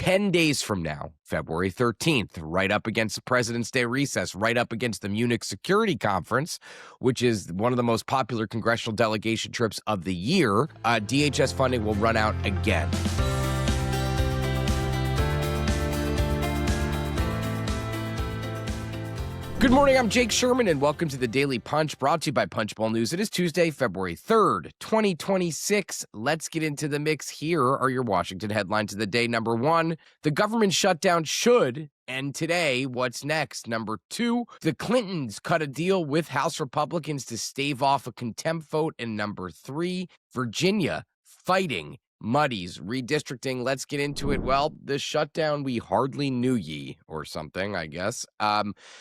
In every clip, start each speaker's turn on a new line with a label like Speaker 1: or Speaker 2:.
Speaker 1: 10 days from now, February 13th, right up against the President's Day recess, right up against the Munich Security Conference, which is one of the most popular congressional delegation trips of the year, DHS funding will run out again. Good morning, I'm Jake Sherman, and welcome to the Daily Punch, brought to you by Punchbowl News. It is Tuesday, February 3rd, 2026. Let's get into the mix. Here are your Washington headlines of the day. Number one, the government shutdown should end today. What's next? Number two, the Clintons cut a deal with House Republicans to stave off a contempt vote. And number three, Virginia fighting muddies, redistricting. Let's get into it. Well, the shutdown we hardly knew ye, or something, I guess.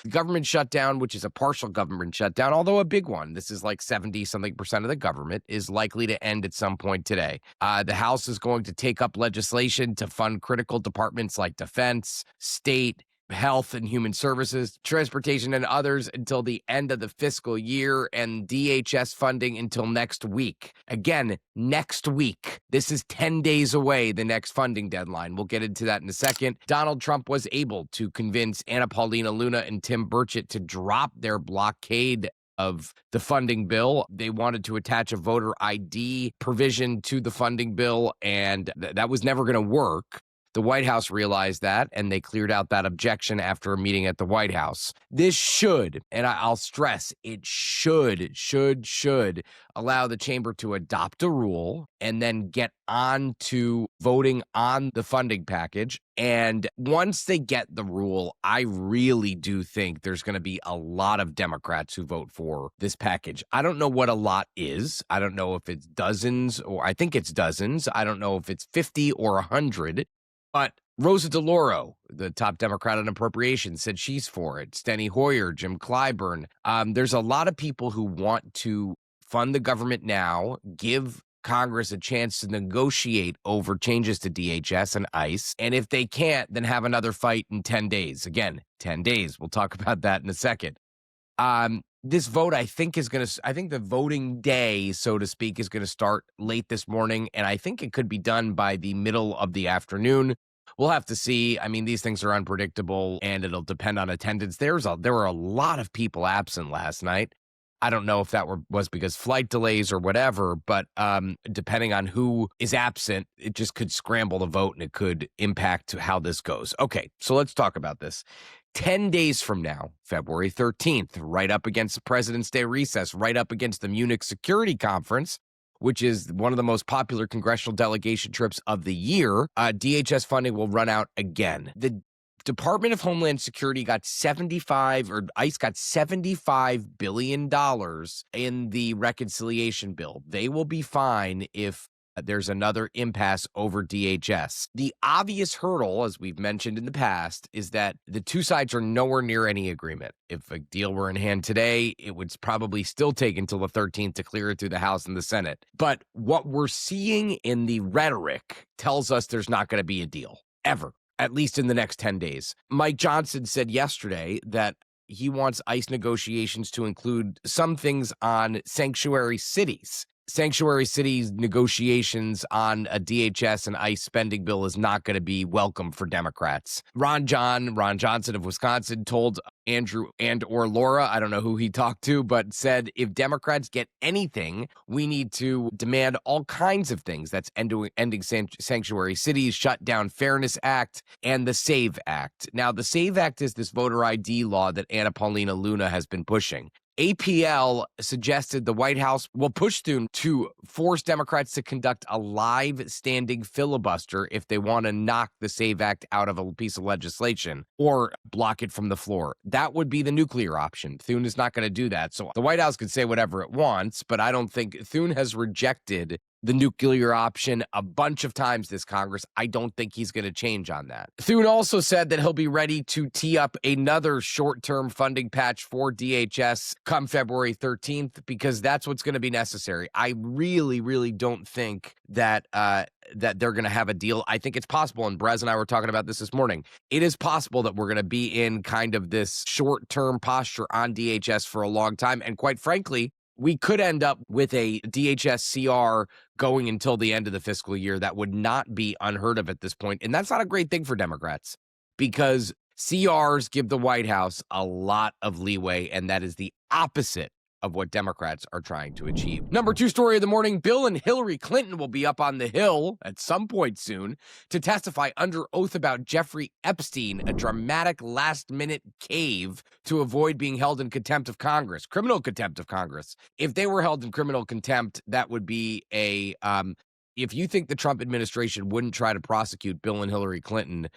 Speaker 1: Government shutdown, which is a partial government shutdown, although a big one. This is like 70-something% of the government, is likely to end at some point today. The House is going to take up legislation to fund critical departments like defense, state, health and human services, transportation, and others until the end of the fiscal year, and DHS funding until next week. Again, next week. This is 10 days away, the next funding deadline. We'll get into that in a second. Donald Trump was able to convince Anna Paulina Luna and Tim Burchett to drop their blockade of the funding bill. They wanted to attach a voter ID provision to the funding bill, and that was never going to work. The White House realized that, and they cleared out that objection after a meeting at the White House. This should, and I'll stress, it should allow the chamber to adopt a rule and then get on to voting on the funding package. And once they get the rule, I really do think there's going to be a lot of Democrats who vote for this package. I don't know what a lot is. I don't know if it's dozens, or I think it's dozens. I don't know if it's 50 or 100. But Rosa DeLauro, the top Democrat on appropriations, said she's for it. Steny Hoyer, Jim Clyburn. There's a lot of people who want to fund the government now, give Congress a chance to negotiate over changes to DHS and ICE. And if they can't, then have another fight in 10 days. Again, 10 days. We'll talk about that in a second. This vote, I think the voting day, so to speak, is going to start late this morning, and I think it could be done by the middle of the afternoon. We'll have to see. I mean, these things are unpredictable, and it'll depend on attendance. There were a lot of people absent last night. I don't know if that was because flight delays or whatever, but depending on who is absent, it just could scramble the vote, and it could impact how this goes. Okay, so let's talk about this. 10 days from now, February 13th, right up against the President's Day recess, right up against the Munich Security Conference, which is one of the most popular congressional delegation trips of the year, DHS funding will run out again. The Department of Homeland Security got ICE got $75 billion in the reconciliation bill. They will be fine if there's another impasse over DHS. The obvious hurdle, as we've mentioned in the past, is that the two sides are nowhere near any agreement. If a deal were in hand today, it would probably still take until the 13th to clear it through the House and the Senate. But what we're seeing in the rhetoric tells us there's not going to be a deal, ever, at least in the next 10 days. Mike Johnson said yesterday that he wants ICE negotiations to include some things on sanctuary cities. Sanctuary cities negotiations on a DHS and ICE spending bill is not going to be welcome for Democrats. Ron Johnson of Wisconsin told Andrew or Laura, I don't know who he talked to, but said if Democrats get anything, we need to demand all kinds of things. That's ending sanctuary cities, shutdown Fairness Act, and the SAVE Act. Now, the SAVE Act is this voter ID law that Anna Paulina Luna has been pushing. APL suggested the White House will push through to force Democrats to conduct a live standing filibuster if they want to knock the SAVE Act out of a piece of legislation or block it from the floor. That would be the nuclear option. Thune is not going to do that. So the White House could say whatever it wants, but I don't think Thune has rejected the nuclear option a bunch of times this Congress. I don't think he's going to change on that. Thune also said that he'll be ready to tee up another short-term funding patch for DHS come February 13th because that's what's going to be necessary. I really, really don't think that that they're going to have a deal. I think it's possible, and Brez and I were talking about this morning. It is possible that we're going to be in kind of this short-term posture on DHS for a long time, and quite frankly, we could end up with a DHS CR going until the end of the fiscal year. That would not be unheard of at this point. And that's not a great thing for Democrats because CRs give the White House a lot of leeway, and that is the opposite of what Democrats are trying to achieve. Number 2 story of the morning, Bill and Hillary Clinton will be up on the Hill at some point soon to testify under oath about Jeffrey Epstein, a dramatic last-minute cave to avoid being held in contempt of Congress, criminal contempt of Congress. If they were held in criminal contempt, that would be if you think the Trump administration wouldn't try to prosecute Bill and Hillary Clinton,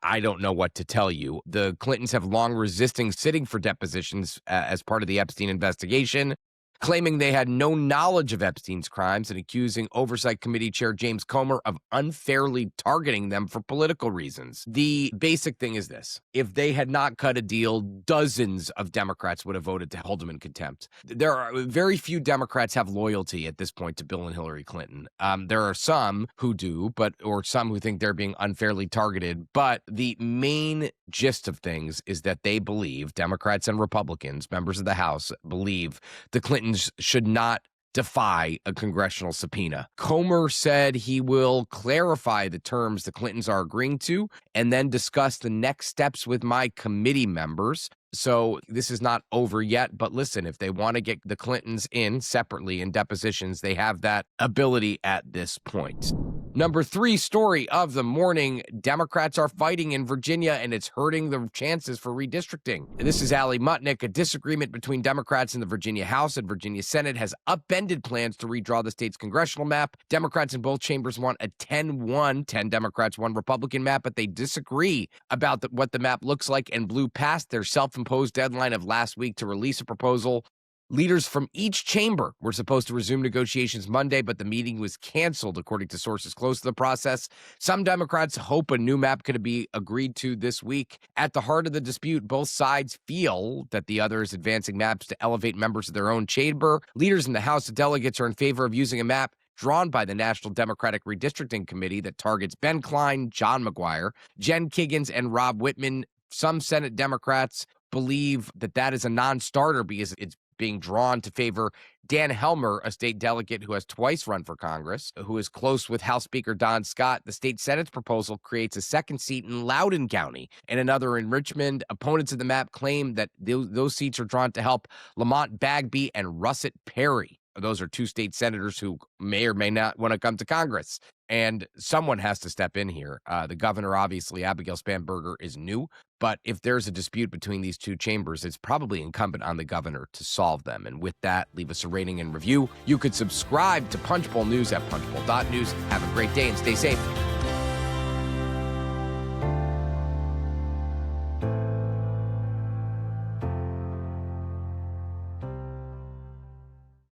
Speaker 1: I don't know what to tell you. The Clintons have long resisting sitting for depositions as part of the Epstein investigation, claiming they had no knowledge of Epstein's crimes and accusing Oversight Committee Chair James Comer of unfairly targeting them for political reasons. The basic thing is this. If they had not cut a deal, dozens of Democrats would have voted to hold him in contempt. There are very few Democrats have loyalty at this point to Bill and Hillary Clinton. There are some who do, or some who think they're being unfairly targeted. But the main gist of things is that they believe, Democrats and Republicans, members of the House, believe the Clintons should not defy a congressional subpoena. Comer said he will clarify the terms the Clintons are agreeing to and then discuss the next steps with my committee members. So this is not over yet, but listen, if they want to get the Clintons in separately in depositions, they have that ability at this point. Number 3 story of the morning, Democrats are fighting in Virginia and it's hurting the chances for redistricting. This is Ali Mutnick. A disagreement between Democrats in the Virginia House and Virginia Senate has upended plans to redraw the state's congressional map. Democrats in both chambers want a 10-1, 10 Democrats, 1 Republican map, but they disagree about what the map looks like and blew past their self-imposed deadline of last week to release a proposal. Leaders from each chamber were supposed to resume negotiations Monday, but the meeting was canceled, according to sources close to the process. Some Democrats hope a new map could be agreed to this week. At the heart of the dispute, both sides feel that the other is advancing maps to elevate members of their own chamber. Leaders in the House of Delegates are in favor of using a map drawn by the National Democratic Redistricting Committee that targets Ben Cline, John McGuire, Jen Kiggins, and Rob Whitman. Some Senate Democrats believe that is a non-starter because it's being drawn to favor Dan Helmer, a state delegate who has twice run for Congress, who is close with House Speaker Don Scott. The state Senate's proposal creates a second seat in Loudoun County and another in Richmond. Opponents of the map claim that those seats are drawn to help Lamont Bagby and Russet Perry. Those are 2 state senators who may or may not want to come to Congress. And someone has to step in here. The governor, obviously, Abigail Spanberger, is new. But if there's a dispute between these 2 chambers, it's probably incumbent on the governor to solve them. And with that, leave us a rating and review. You could subscribe to Punchbowl News at punchbowl.news. Have a great day and stay safe.